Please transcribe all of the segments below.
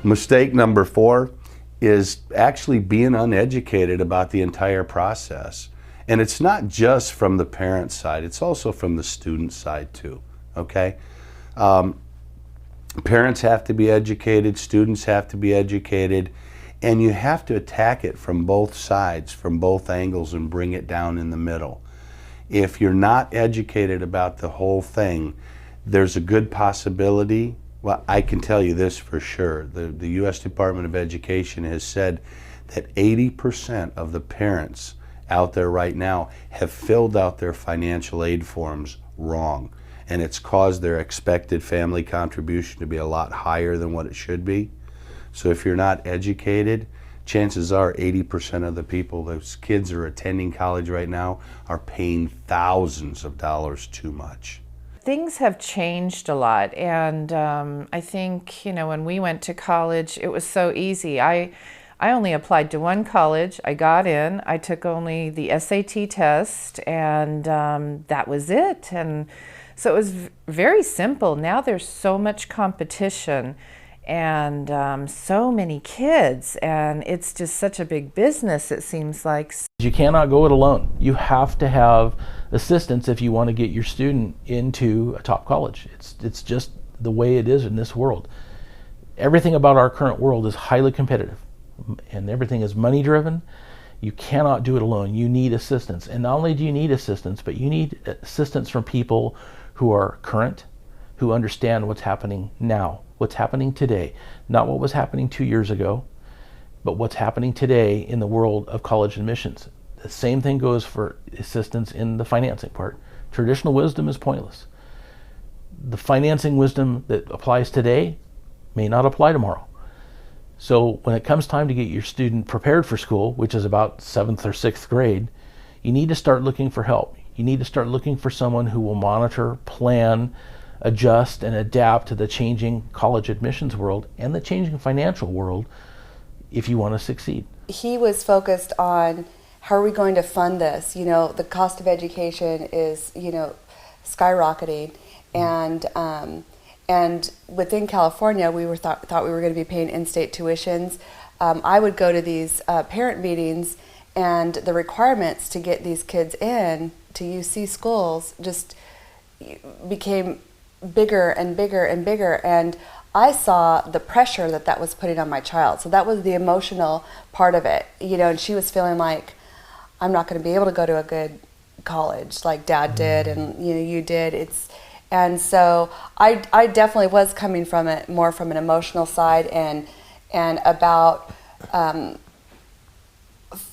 Mistake number 4 is actually being uneducated about the entire process. And it's not just from the parent side, it's also from the student side too, okay? Parents have to be educated, students have to be educated, and you have to attack it from both sides, from both angles, and bring it down in the middle. If you're not educated about the whole thing, there's a good possibility, well, I can tell you this for sure, the U.S. Department of Education has said that 80% of the parents out there right now have filled out their financial aid forms wrong, and it's caused their expected family contribution to be a lot higher than what it should be. So if you're not educated, chances are 80% of the people, those kids are attending college right now, are paying thousands of dollars too much. Things have changed a lot, and I think, when we went to college, it was so easy. I only applied to one college. I got in. I took only the SAT test, and that was it. And so it was very simple. Now there's so much competition and so many kids, and it's just such a big business, it seems like. You cannot go it alone. You have to have assistance if you want to get your student into a top college. It's just the way it is in this world. Everything about our current world is highly competitive, and everything is money driven. You cannot do it alone. You need assistance. And not only do you need assistance, but you need assistance from people who are current, who understand what's happening now, what's happening today, not what was happening 2 years ago, but what's happening today in the world of college admissions. The same thing goes for assistance in the financing part. Traditional wisdom is pointless. The financing wisdom that applies today may not apply tomorrow. So when it comes time to get your student prepared for school, which is about 7th or 6th grade, you need to start looking for help. You need to start looking for someone who will monitor, plan, adjust, and adapt to the changing college admissions world and the changing financial world if you want to succeed. He was focused on how are we going to fund this? The cost of education is, skyrocketing, and within California, we thought we were going to be paying in-state tuitions. I would go to these parent meetings, and the requirements to get these kids in to UC schools just became bigger and bigger and bigger, and I saw the pressure that was putting on my child. So that was the emotional part of it, and she was feeling like, I'm not going to be able to go to a good college like Dad did, and you did. And so I definitely was coming from it more from an emotional side and about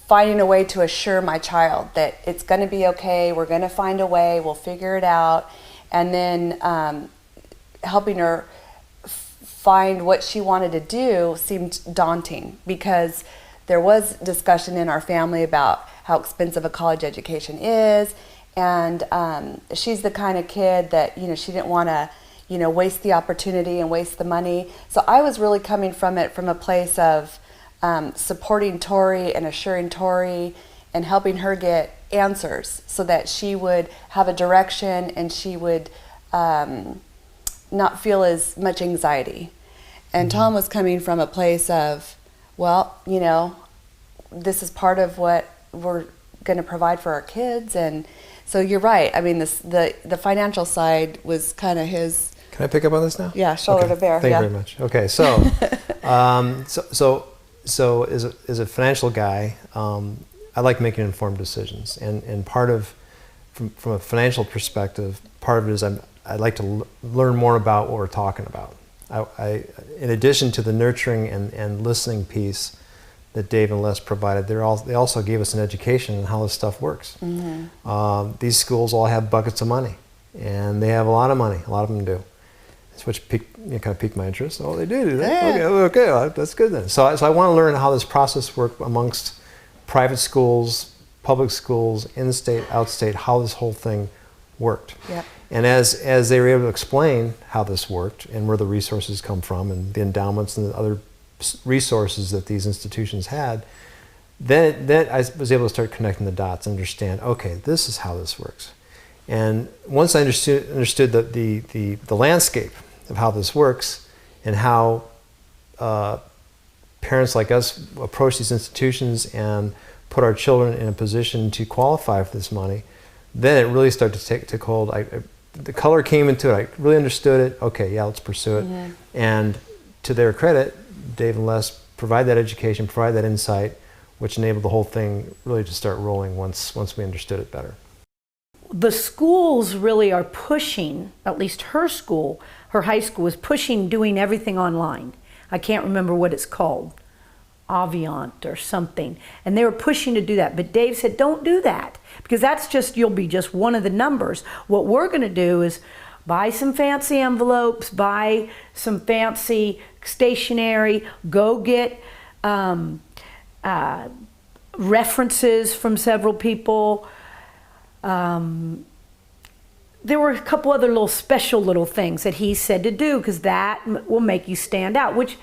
finding a way to assure my child that it's going to be okay, we're going to find a way, we'll figure it out, and then helping her find what she wanted to do seemed daunting because there was discussion in our family about how expensive a college education is, and she's the kind of kid that she didn't want to waste the opportunity and waste the money. So I was really coming from it from a place of supporting Tori and assuring Tori and helping her get answers so that she would have a direction and she would not feel as much anxiety. And Tom was coming from a place of, well, this is part of what we're going to provide for our kids. And so you're right. I mean, the financial side was kind of his. Can I pick up on this now? Yeah, shoulder to bear. Thank you very much. Okay, so so as a financial guy, I like making informed decisions, and part of from a financial perspective, part of it is I'd like to learn more about what we're talking about. I in addition to the nurturing and listening piece that Dave and Les provided, they also gave us an education on how this stuff works. Mm-hmm. These schools all have buckets of money, and they have a lot of money. A lot of them do. Which kind of piqued my interest. Oh, they do that? Yeah. Okay, well, that's good then. So I want to learn how this process works amongst private schools, public schools, in-state, out-state, how this whole thing worked. Yep. And as they were able to explain how this worked and where the resources come from and the endowments and the other resources that these institutions had, then I was able to start connecting the dots, understand, okay, this is how this works. And once I understood the landscape of how this works and how parents like us approach these institutions and put our children in a position to qualify for this money, then it really started to take hold. The color came into it. I really understood it. Okay, yeah, let's pursue it. Mm-hmm. And to their credit, Dave and Les provide that education, provide that insight, which enabled the whole thing really to start rolling once we understood it better. The schools really are pushing, at least her school, her high school is pushing doing everything online. I can't remember what it's called, Aviant or something. And they were pushing to do that. But Dave said, don't do that, because that's just, you'll be just one of the numbers. What we're going to do is buy some fancy envelopes, buy some fancy stationery, go get references from several people. There were a couple other special little things that he said to do, because that will make you stand out, which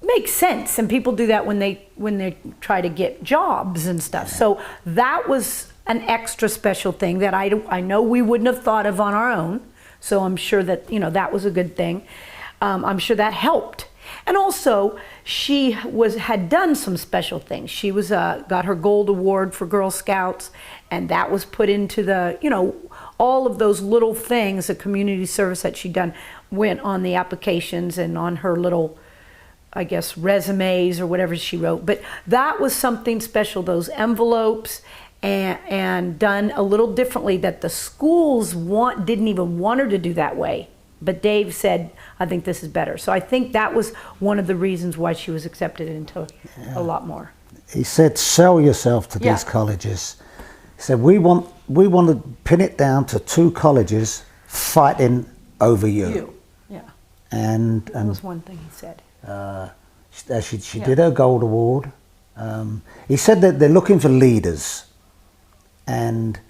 makes sense. And people do that when they try to get jobs and stuff. So that was an extra special thing that I know we wouldn't have thought of on our own. So I'm sure that, that was a good thing. I'm sure that helped. And also, she had done some special things. She got her gold award for Girl Scouts, and that was put into the, all of those little things, the community service that she'd done, went on the applications and on her little, I guess, resumes or whatever she wrote. But that was something special, those envelopes, and done a little differently, that the schools didn't even want her to do that way. But Dave said, I think this is better. So I think that was one of the reasons why she was accepted into a lot more. He said, sell yourself to these colleges. He said, we want to pin it down to 2 colleges fighting over you. Yeah. And that was one thing he said. She did her gold award. He said that they're looking for leaders. And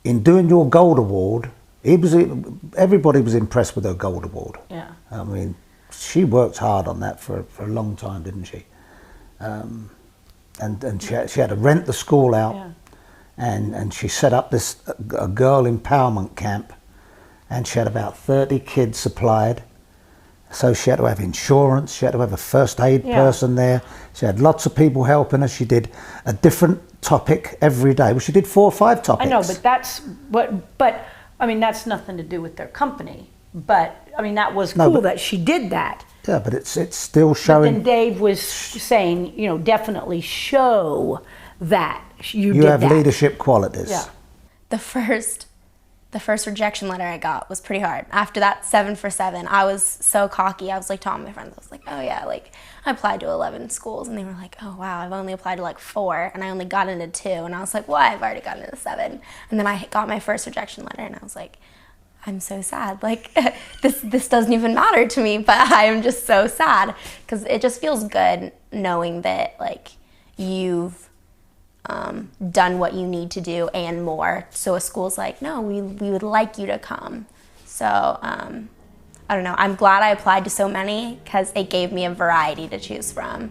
in doing your gold award, everybody was impressed with her gold award. Yeah. I mean, she worked hard on that for a long time, didn't she? And she had to rent the school out, and she set up a girl empowerment camp, and she had about 30 kids supplied. So she had to have insurance, she had to have a first aid person there. She had lots of people helping her. She did a different topic every day. Well, she did 4 or 5 topics. I know, but I mean, that's nothing to do with their company. But I mean, that was cool that she did that. Yeah, but it's still showing. But then Dave was saying, definitely show that you did have that. leadership qualities. Yeah. The first rejection letter I got was pretty hard. After that 7 for 7, I was so cocky. I was like telling my friends, I was like, oh yeah, like I applied to 11 schools, and they were like, oh wow, I've only applied to like 4, and I only got into 2, and I was like, well, I've already gotten into 7. And then I got my first rejection letter, and I was like, I'm so sad. Like this doesn't even matter to me, but I am just so sad, because it just feels good knowing that like you've done what you need to do and more. So a school's like, no, we would like you to come. So I don't know. I'm glad I applied to so many, because it gave me a variety to choose from.